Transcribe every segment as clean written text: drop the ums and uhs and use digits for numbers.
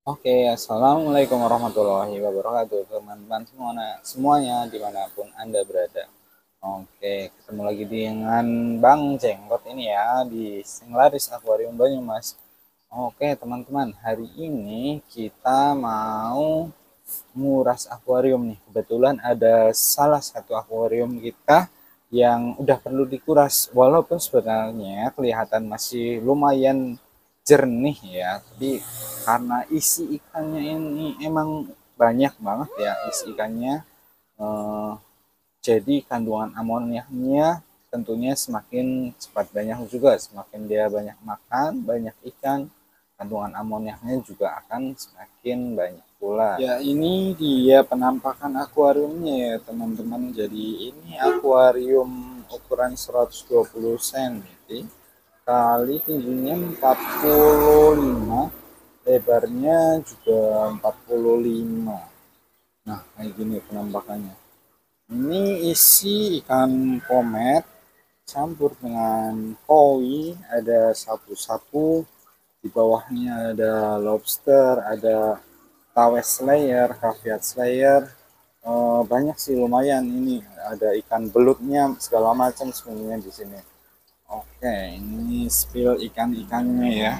Oke, assalamualaikum warahmatullahi wabarakatuh, teman-teman semuanya dimanapun Anda berada. Oke, ketemu lagi dengan Bang Jenggot ini ya di Singlaris Akuarium Banyumas. Oke, teman-teman, hari ini kita mau nguras akuarium nih. Kebetulan ada salah satu akuarium kita yang udah perlu dikuras, walaupun sebenarnya kelihatan masih lumayan jernih ya, tapi karena isi ikannya ini emang banyak banget ya isi ikannya, eh, jadi kandungan amoniaknya tentunya semakin cepat banyak juga, semakin dia banyak makan banyak ikan, kandungan amoniaknya juga akan semakin banyak pula. Ya, ini dia penampakan akuariumnya ya teman-teman. Jadi ini akuarium ukuran 120 cm kali tingginya 45, lebarnya juga 45. Nah, kayak gini penampakannya. Ini isi ikan komet campur dengan koi, ada sapu-sapu, di bawahnya ada lobster, ada tawes slayer, caviar slayer. Banyak sih, lumayan ini, ada ikan belutnya segala macam sebenarnya di sini. Oke, ini spill ikan-ikannya ya.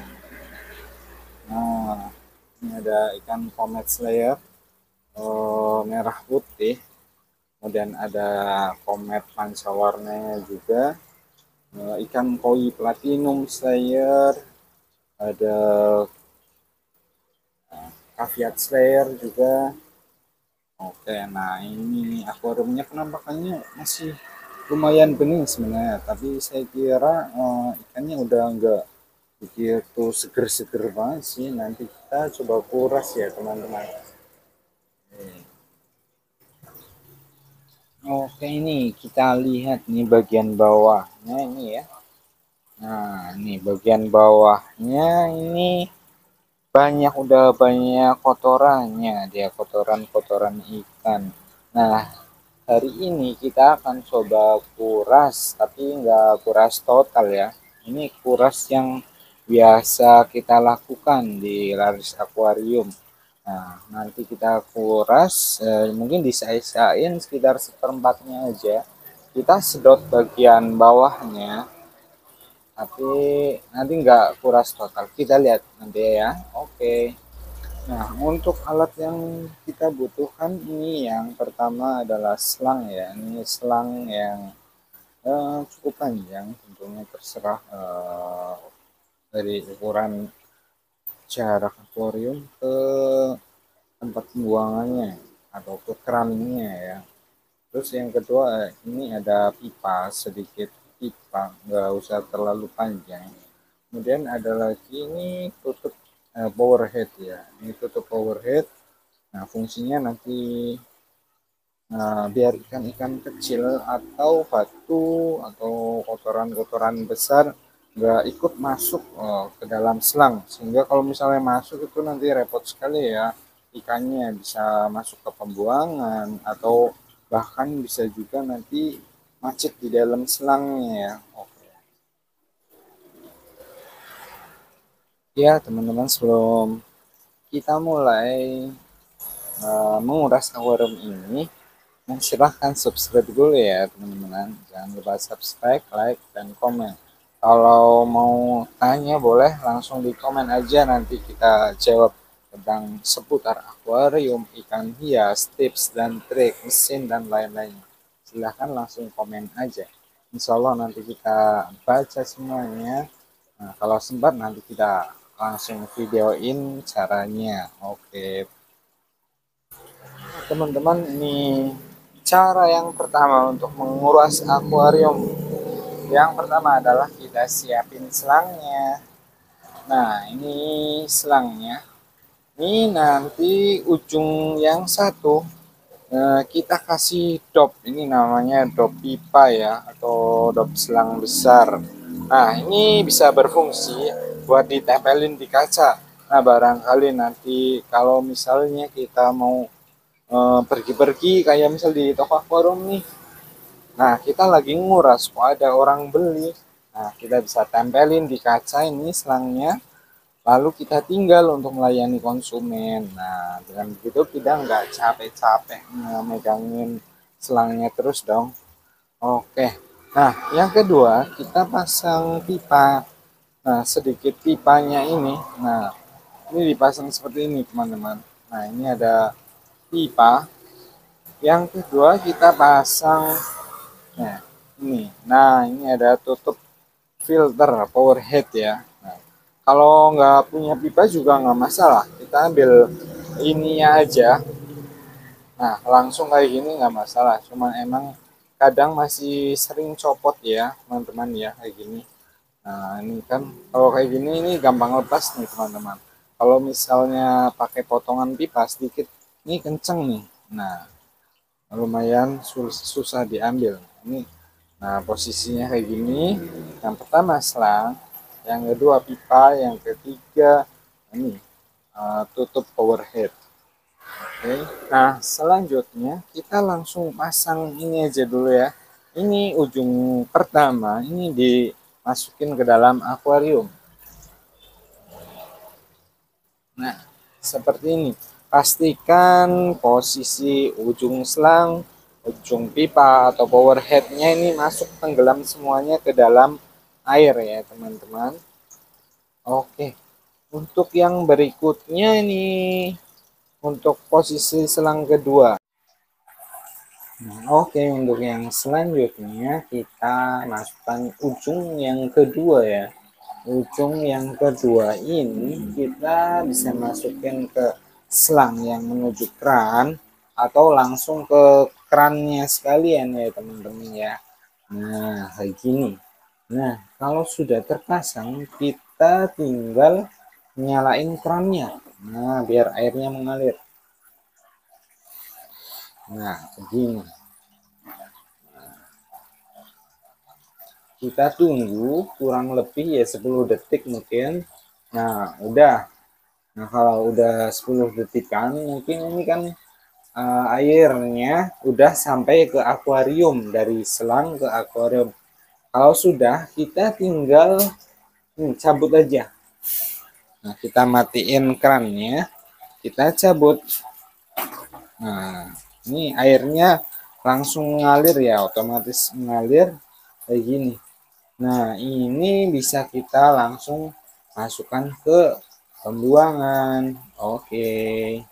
Nah, ini ada ikan comet slayer, merah putih, kemudian ada komet pancawarnanya juga, ikan koi platinum slayer, ada caviar slayer juga. Oke, nah ini akuariumnya penampakannya masih lumayan bening sebenarnya, tapi saya kira ikannya udah enggak begitu seger-seger banget sih. Nanti kita coba kuras ya teman-teman. Oke, ini kita lihat nih bagian bawahnya ini ya. Nah, ini bagian bawahnya ini udah banyak kotorannya, dia kotoran-kotoran ikan. Nah, hari ini kita akan coba kuras, tapi nggak kuras total ya. Ini kuras yang biasa kita lakukan di Laris Akuarium. Nah, nanti kita kuras, mungkin disisa-isain sekitar seperempatnya aja. Kita sedot bagian bawahnya, tapi nanti nggak kuras total. Kita lihat nanti ya. Oke. Nah, untuk alat yang kita butuhkan ini yang pertama adalah selang ya. Ini selang yang cukup panjang, tentunya terserah dari ukuran jarak akuarium ke tempat pembuangannya atau ke kerannya ya. Terus yang kedua, ini ada pipa, sedikit pipa, nggak usah terlalu panjang. Kemudian ada lagi ini tutup power head ya. Ini tutup power head. Nah, fungsinya nanti biar ikan-ikan kecil atau batu atau kotoran-kotoran besar nggak ikut masuk ke dalam selang, sehingga kalau misalnya masuk itu nanti repot sekali ya, ikannya bisa masuk ke pembuangan atau bahkan bisa juga nanti macet di dalam selangnya ya. Oke ya teman-teman, sebelum kita mulai menguras akuarium ini, nah, silahkan subscribe dulu ya teman-teman. Jangan lupa subscribe, like, dan komen. Kalau mau tanya boleh langsung di komen aja, nanti kita jawab tentang seputar akuarium, ikan hias, tips dan trik, mesin, dan lain-lain. Silahkan langsung komen aja. Insya Allah nanti kita baca semuanya. Nah, kalau sempat nanti kita langsung videoin caranya. Oke, teman-teman, ini cara yang pertama untuk menguras akuarium. Yang pertama adalah kita siapin selangnya. Nah, ini selangnya. Ini nanti ujung yang satu kita kasih dop. Ini namanya dop pipa ya, atau dop selang besar. Nah, ini bisa berfungsi buat ditempelin di kaca. Nah, barangkali nanti kalau misalnya kita mau pergi-pergi kayak misal di toko aquarium nih. Nah, kita lagi nguras kok ada orang beli. Nah, kita bisa tempelin di kaca ini selangnya. lalu kita tinggal untuk melayani konsumen. Nah, dengan begitu kita nggak capek-capek megangin selangnya terus dong. Oke. Nah, yang kedua kita pasang pipa. Nah, sedikit pipanya ini. Nah, ini dipasang seperti ini, teman-teman. Nah, ini ada pipa. Yang kedua kita pasang, nah ini. Nah, ini ada tutup filter power head ya. Nah, kalau nggak punya pipa juga nggak masalah. Kita ambil ininya aja. Nah, langsung kayak gini nggak masalah. Cuma emang kadang masih sering copot ya, teman-teman ya, kayak gini. Nah, ini kan kalau kayak gini ini gampang lepas nih, teman-teman. Kalau misalnya pakai potongan pipa sedikit, ini kenceng nih. Nah, lumayan susah diambil. Ini, nah posisinya kayak gini. Yang pertama selang, yang kedua pipa, yang ketiga ini tutup power head. Oke. Nah, selanjutnya kita langsung pasang ini aja dulu ya. Ini ujung pertama, ini dimasukin ke dalam akuarium. Nah, seperti ini. Pastikan posisi ujung selang, ujung pipa atau power headnya ini masuk tenggelam semuanya ke dalam air ya, teman-teman. Oke. Untuk yang berikutnya ini untuk posisi selang kedua. Nah, oke, untuk yang selanjutnya kita masukkan ujung yang kedua ya. Ujung yang kedua ini kita bisa masukin ke selang yang menuju keran atau langsung ke kerannya sekalian ya teman-teman ya. Nah, kayak gini. Nah, kalau sudah terpasang kita tinggal nyalain kerannya. Nah, biar airnya mengalir. Nah, begini. Kita tunggu kurang lebih ya 10 detik mungkin. Nah, udah. Nah, kalau udah 10 detikan mungkin ini kan airnya udah sampai ke akuarium, dari selang ke akuarium. Kalau sudah, kita tinggal cabut aja. Nah, kita matiin kerannya, kita cabut. Nah, ini airnya langsung ngalir ya, otomatis mengalir kayak gini. Nah, ini bisa kita langsung masukkan ke pembuangan. Oke.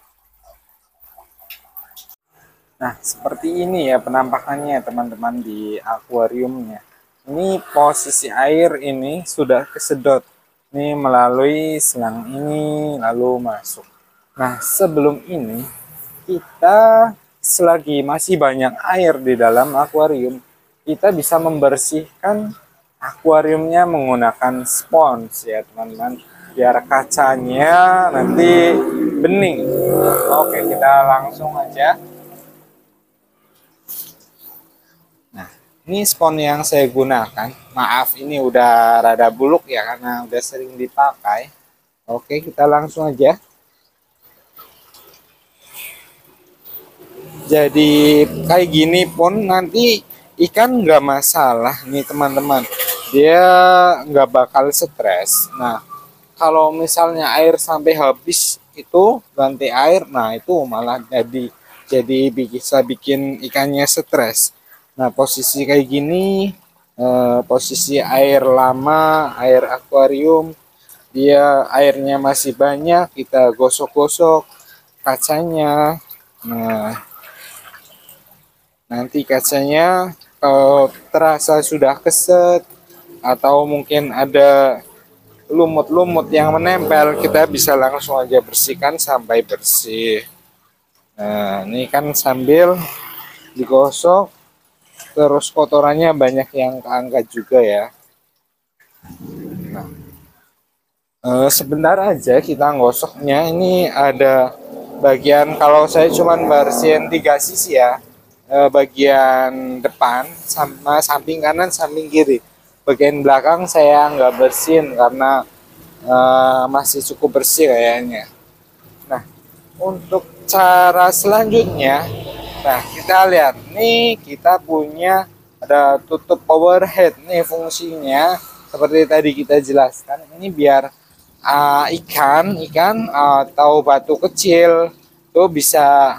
Nah, seperti ini ya penampakannya teman-teman di akuariumnya. Ini posisi air ini sudah kesedot. Ini melalui selang ini lalu masuk. Nah, sebelum ini kita selagi masih banyak air di dalam akuarium, kita bisa membersihkan akuariumnya menggunakan spons ya teman-teman, biar kacanya nanti bening. Oke, kita langsung aja. Nah, ini spons yang saya gunakan, maaf ini udah rada buluk ya karena udah sering dipakai. Oke, kita langsung aja. Jadi kayak gini pun nanti ikan nggak masalah nih teman-teman, dia nggak bakal stres. Nah, kalau misalnya air sampai habis itu ganti air, nah itu malah jadi bisa bikin ikannya stres. Nah, posisi kayak gini, posisi air lama, air akuarium, dia airnya masih banyak, kita gosok-gosok kacanya. Nah, nanti kacanya terasa sudah keset atau mungkin ada lumut-lumut yang menempel, kita bisa langsung aja bersihkan sampai bersih. Nah, ini kan sambil digosok terus kotorannya banyak yang keangkat juga ya. Nah, sebentar aja kita gosoknya. Ini ada bagian, kalau saya cuman bersihin 3 sisi ya, bagian depan sama samping kanan samping kiri. Bagian belakang saya nggak bersihin karena masih cukup bersih kayaknya. Nah, untuk cara selanjutnya, nah kita lihat nih, kita punya ada tutup power head nih, fungsinya seperti tadi kita jelaskan ini biar ikan atau batu kecil tuh bisa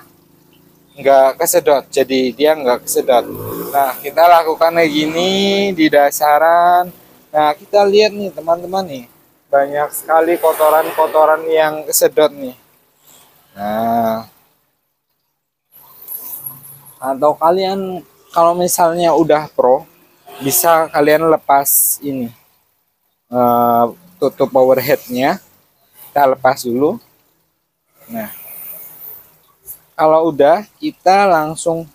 nggak kesedot, jadi dia nggak kesedot. Nah, kita lakukan kayak gini di dasaran. Nah, kita lihat nih teman-teman nih, banyak sekali kotoran-kotoran yang kesedot nih. Nah, atau kalian kalau misalnya udah pro, bisa kalian lepas ini, tutup power headnya, kita lepas dulu. Nah, kalau udah kita langsung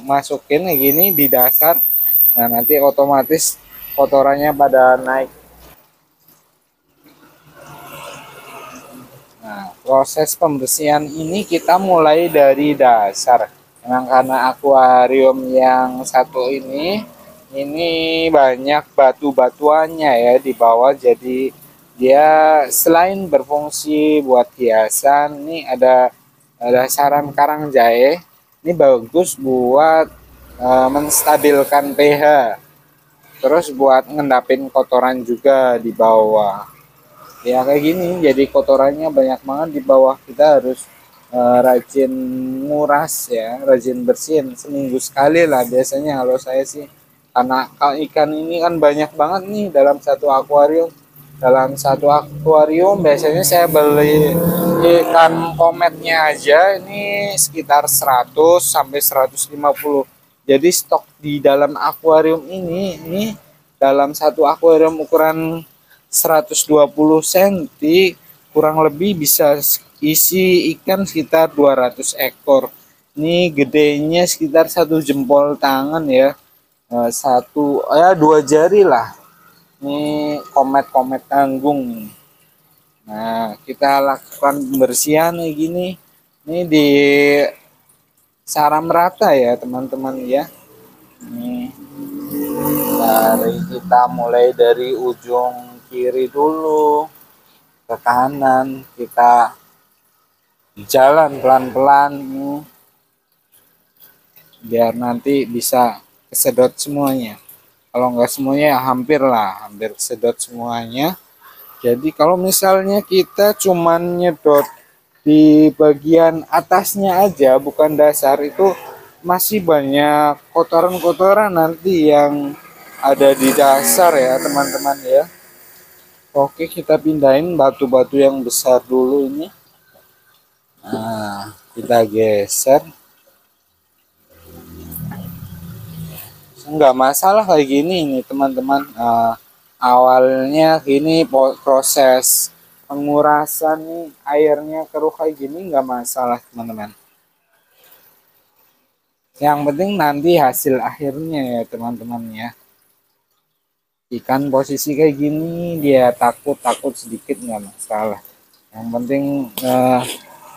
masukin kayak gini di dasar. Nah, nanti otomatis kotorannya pada naik. Nah, proses pembersihan ini kita mulai dari dasar. Memang karena akuarium yang satu ini banyak batu-batuannya ya di bawah, jadi dia selain berfungsi buat hiasan, ini ada saran karang jahe. Ini bagus buat menstabilkan pH. Terus buat ngendapin kotoran juga di bawah. Ya kayak gini, jadi kotorannya banyak banget di bawah. Kita harus rajin nguras ya, rajin bersihin seminggu sekali lah biasanya kalau saya sih. Karena kalau ikan ini kan banyak banget nih dalam satu akuarium. Dalam satu akuarium biasanya saya beli ikan kometnya aja ini sekitar 100 sampai 150. Jadi stok di dalam akuarium ini dalam satu akuarium ukuran 120 cm kurang lebih bisa isi ikan sekitar 200 ekor. Ini gedenya sekitar satu jempol tangan ya. Satu ya 2 jari lah. Ini komet-komet tanggung. Nah, kita lakukan pembersihan kayak gini. Ini di saram rata ya, teman-teman ya. Ini kita mulai dari ujung kiri dulu ke kanan, kita jalan pelan-pelan biar nanti bisa kesedot semuanya. Kalau nggak semuanya ya hampir lah, hampir kesedot semuanya. Jadi kalau misalnya kita cuman nyedot di bagian atasnya aja, bukan dasar, itu masih banyak kotoran-kotoran nanti yang ada di dasar ya teman-teman ya. Oke, kita pindahin batu-batu yang besar dulu ini. Nah, kita geser. Enggak masalah kayak gini nih teman-teman. Awalnya gini proses pengurasan nih airnya keruh kayak gini nggak masalah teman-teman. Yang penting nanti hasil akhirnya ya teman-teman ya. Ikan posisi kayak gini dia takut sedikit nggak masalah. Yang penting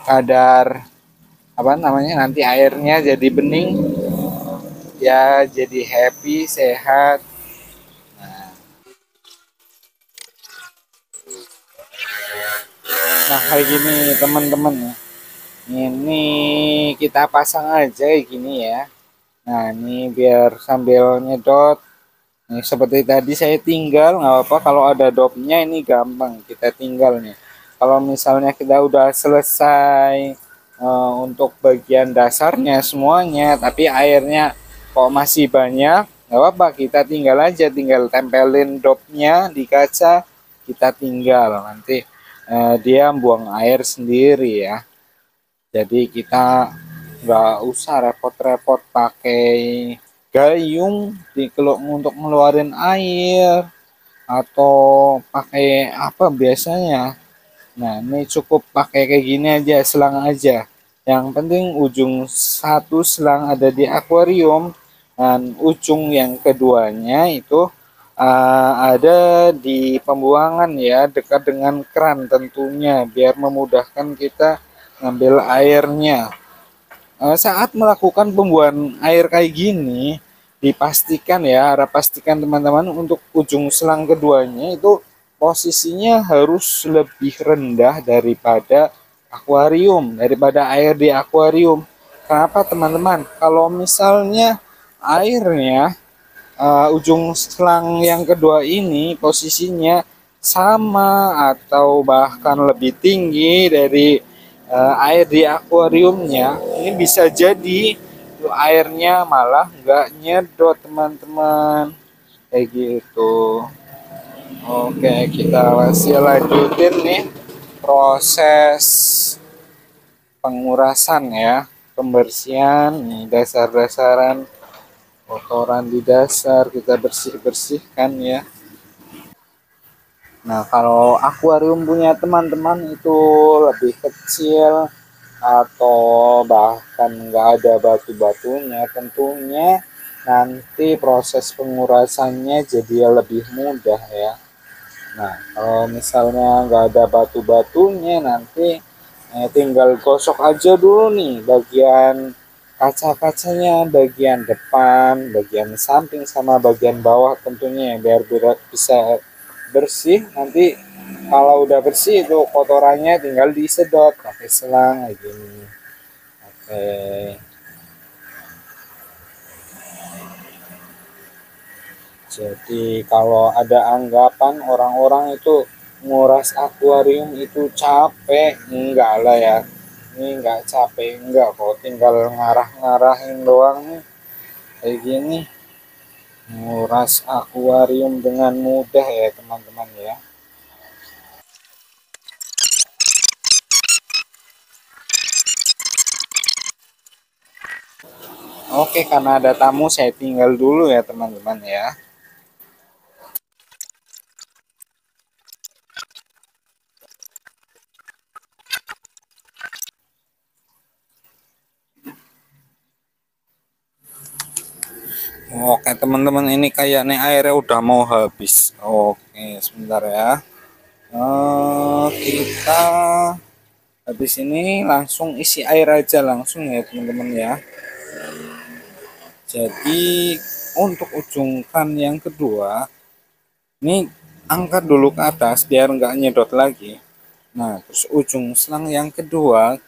kadar apa namanya nanti airnya jadi bening, ya jadi happy sehat. Nah kayak gini teman-teman ya, ini kita pasang aja kayak gini ya. Nah ini biar sambil nyedot. Nih, seperti tadi saya tinggal nggak apa-apa, kalau ada dopnya ini gampang kita tinggal nih. Kalau misalnya kita udah selesai untuk bagian dasarnya semuanya, tapi airnya kok masih banyak, nggak apa-apa, kita tinggal aja, tinggal tempelin dopnya di kaca, kita tinggal nanti dia buang air sendiri ya. Jadi kita nggak usah repot-repot pakai gayung untuk ngeluarin air atau pakai apa biasanya. Nah ini cukup pakai kayak gini aja, selang aja. Yang penting ujung satu selang ada di akuarium dan ujung yang keduanya itu ada di pembuangan ya, dekat dengan keran tentunya biar memudahkan kita ngambil airnya. Saat melakukan pembuangan air kayak gini, dipastikan ya, harap pastikan teman-teman untuk ujung selang keduanya itu posisinya harus lebih rendah daripada akuarium, daripada air di akuarium. Kenapa teman-teman? Kalau misalnya airnya ujung selang yang kedua ini posisinya sama atau bahkan lebih tinggi dari air di akuariumnya, ini bisa jadi tuh airnya malah nggak nyedot teman-teman, kayak gitu. Oke, kita masih lanjutin nih proses pengurasan ya, pembersihan nih, dasar-dasaran kotoran di dasar kita bersih-bersihkan ya. Nah, kalau akuarium punya teman-teman itu lebih kecil atau bahkan nggak ada batu-batunya, tentunya nanti proses pengurasannya jadi lebih mudah ya. Nah, kalau misalnya nggak ada batu-batunya, nanti tinggal gosok aja dulu nih bagian kaca-kacanya, bagian depan, bagian samping, sama bagian bawah tentunya ya, biar bisa bersih. Nanti kalau udah bersih itu kotorannya tinggal disedot pakai selang kayak gini. Oke. Jadi kalau ada anggapan orang-orang itu nguras akuarium itu capek, enggak lah ya. Ini enggak capek, enggak kok. Tinggal ngarah-ngarahin doang nih. Kayak gini, nguras akuarium dengan mudah ya teman-teman ya. Oke, karena ada tamu saya tinggal dulu ya teman-teman ya. Oke teman-teman, ini kayaknya airnya udah mau habis. Oke, sebentar ya. Kita habis ini langsung isi air aja langsung ya teman-teman ya. Jadi untuk ujung kan yang kedua, ini angkat dulu ke atas biar nggak nyedot lagi. Nah, terus ujung selang yang kedua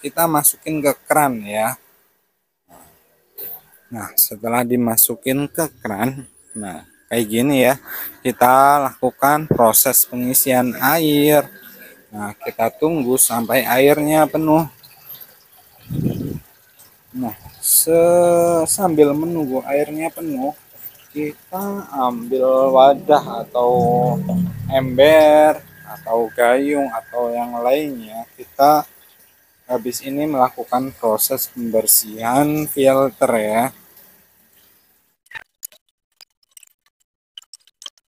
kita masukin ke keran ya. Nah, setelah dimasukin ke keran, nah kayak gini ya, kita lakukan proses pengisian air. Nah, kita tunggu sampai airnya penuh. Nah, sambil menunggu airnya penuh, kita ambil wadah atau ember atau gayung atau yang lainnya. Kita habis ini melakukan proses pembersihan filter ya.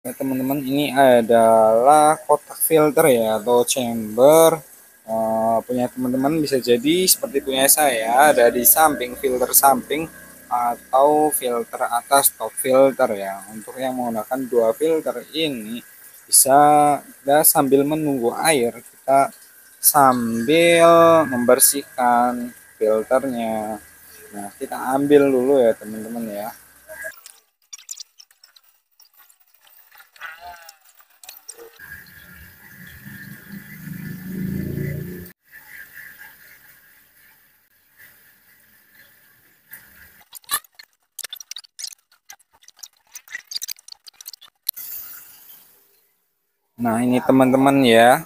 Nah, teman-teman, ini adalah kotak filter ya atau chamber. Punya teman-teman bisa jadi seperti punya saya, ada di samping, filter samping atau filter atas, top filter ya. Untuk yang menggunakan dua filter ini bisa kita sambil menunggu air, kita sambil membersihkan filternya. Nah, kita ambil dulu ya teman-teman ya. Nah, ini teman-teman ya.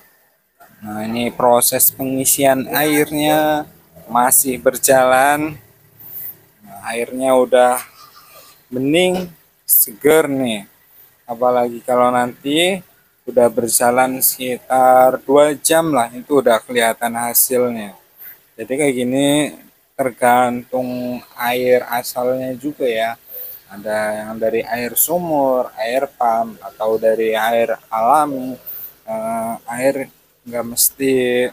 Nah, ini proses pengisian airnya masih berjalan. Nah, airnya udah bening, seger nih. Apalagi kalau nanti udah berjalan sekitar 2 jam lah, itu udah kelihatan hasilnya. Jadi kayak gini tergantung air asalnya juga ya. Ada yang dari air sumur, air pump, atau dari air alami. Air nggak mesti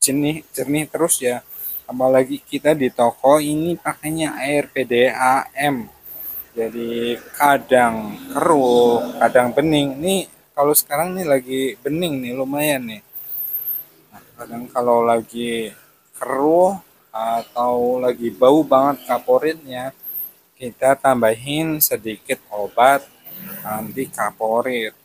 jernih jernih terus ya, apalagi kita di toko ini pakainya air PDAM, jadi kadang keruh kadang bening. Nih kalau sekarang nih lagi bening nih, lumayan nih. Nah, kadang kalau lagi keruh atau lagi bau banget kaporitnya, kita tambahin sedikit obat anti kaporit.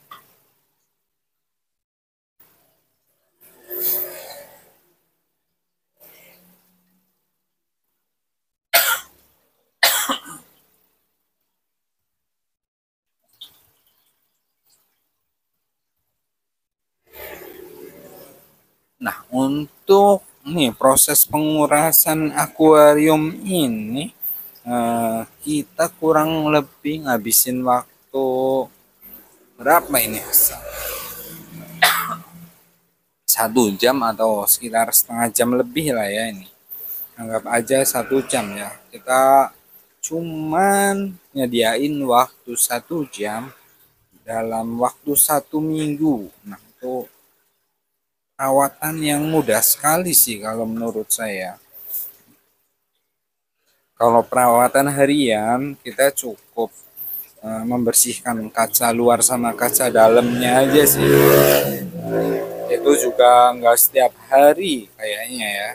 Nah, untuk nih proses pengurasan akuarium ini kita kurang lebih ngabisin waktu berapa ini? 1 jam atau sekitar setengah jam lebih lah ya ini. Anggap aja 1 jam ya. Kita cuman nyediain waktu 1 jam dalam waktu 1 minggu. Nah, itu perawatan yang mudah sekali sih kalau menurut saya. Kalau perawatan harian kita cukup membersihkan kaca luar sama kaca dalamnya aja sih. Itu juga nggak setiap hari kayaknya ya.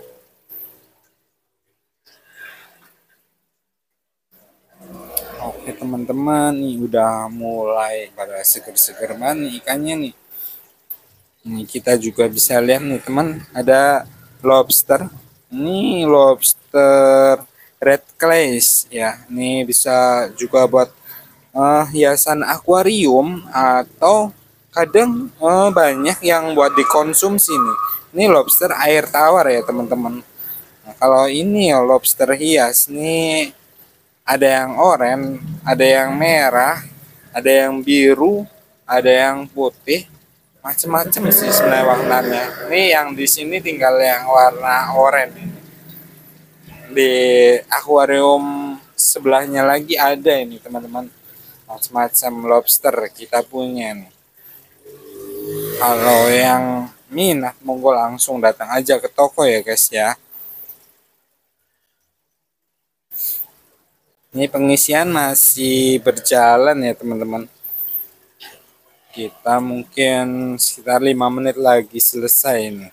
Oke teman-teman, nih udah mulai pada seger-seger banget ikannya nih. Ini kita juga bisa lihat nih teman, ada lobster. Ini lobster red clays ya. Ini bisa juga buat hiasan akuarium atau kadang banyak yang buat dikonsumsi nih. Ini lobster air tawar ya teman-teman. Nah, kalau ini ya lobster hias nih ada yang oranye, ada yang merah, ada yang biru, ada yang putih, macem-macem sih sebenarnya warnanya. Ini yang di sini tinggal yang warna oranye. Di akuarium sebelahnya lagi ada ini teman-teman, macam-macam lobster kita punya nih. Kalau yang minat monggo langsung datang aja ke toko ya guys ya. Ini pengisian masih berjalan ya teman-teman. Kita mungkin sekitar 5 menit lagi selesai ini.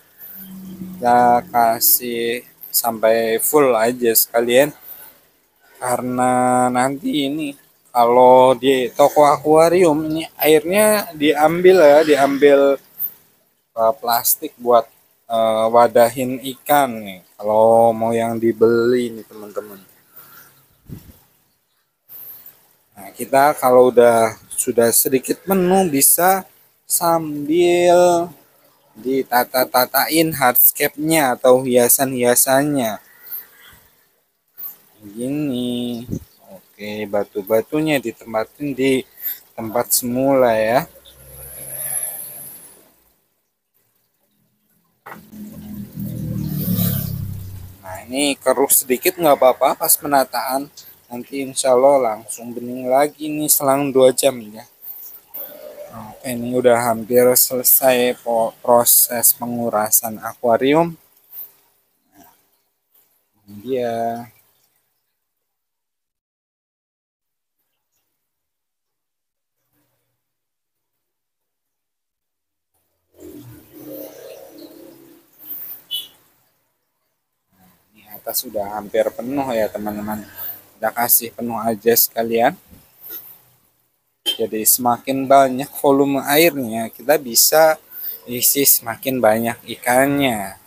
Kita kasih sampai full aja sekalian. Karena nanti ini kalau di toko akuarium ini airnya diambil ya, diambil plastik buat wadahin ikan nih. Kalau mau yang dibeli nih teman-teman. Nah, kita kalau sudah sedikit menu bisa sambil ditata-tatain hardscape-nya atau hiasan-hiasannya. Begini. Oke, batu-batunya ditempatin di tempat semula ya. Nah, ini keruh sedikit nggak apa-apa pas penataan. Nanti insya Allah langsung bening lagi nih selang 2 jam ya. Oke, ini udah hampir selesai proses pengurasan akuarium. Ini dia. Ini atas sudah hampir penuh ya teman-teman. Kita kasih penuh aja sekalian. Jadi semakin banyak volume airnya, kita bisa isi semakin banyak ikannya.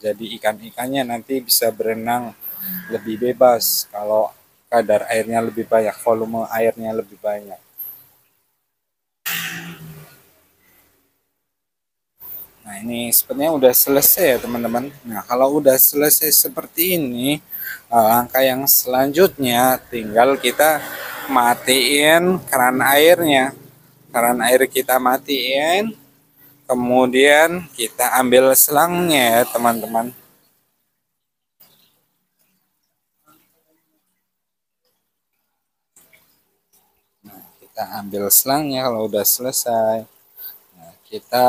Jadi ikan-ikannya nanti bisa berenang lebih bebas kalau kadar airnya lebih banyak, volume airnya lebih banyak. Nah ini sebenarnya udah selesai ya teman-teman. Nah kalau udah selesai seperti ini, langkah yang selanjutnya tinggal kita matiin keran airnya. Keran air kita matiin, kemudian kita ambil selangnya ya teman-teman. Nah, kita ambil selangnya kalau udah selesai. Nah, kita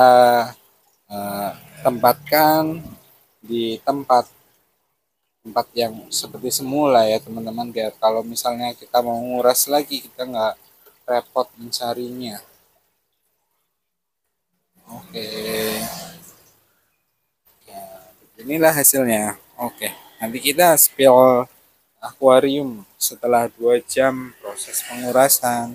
tempatkan di tempat tempat yang seperti semula ya teman-teman, biar kalau misalnya kita mau nguras lagi kita nggak repot mencarinya. Oke, ya, inilah hasilnya. Oke, nanti kita spill akuarium setelah 2 jam proses pengurasan.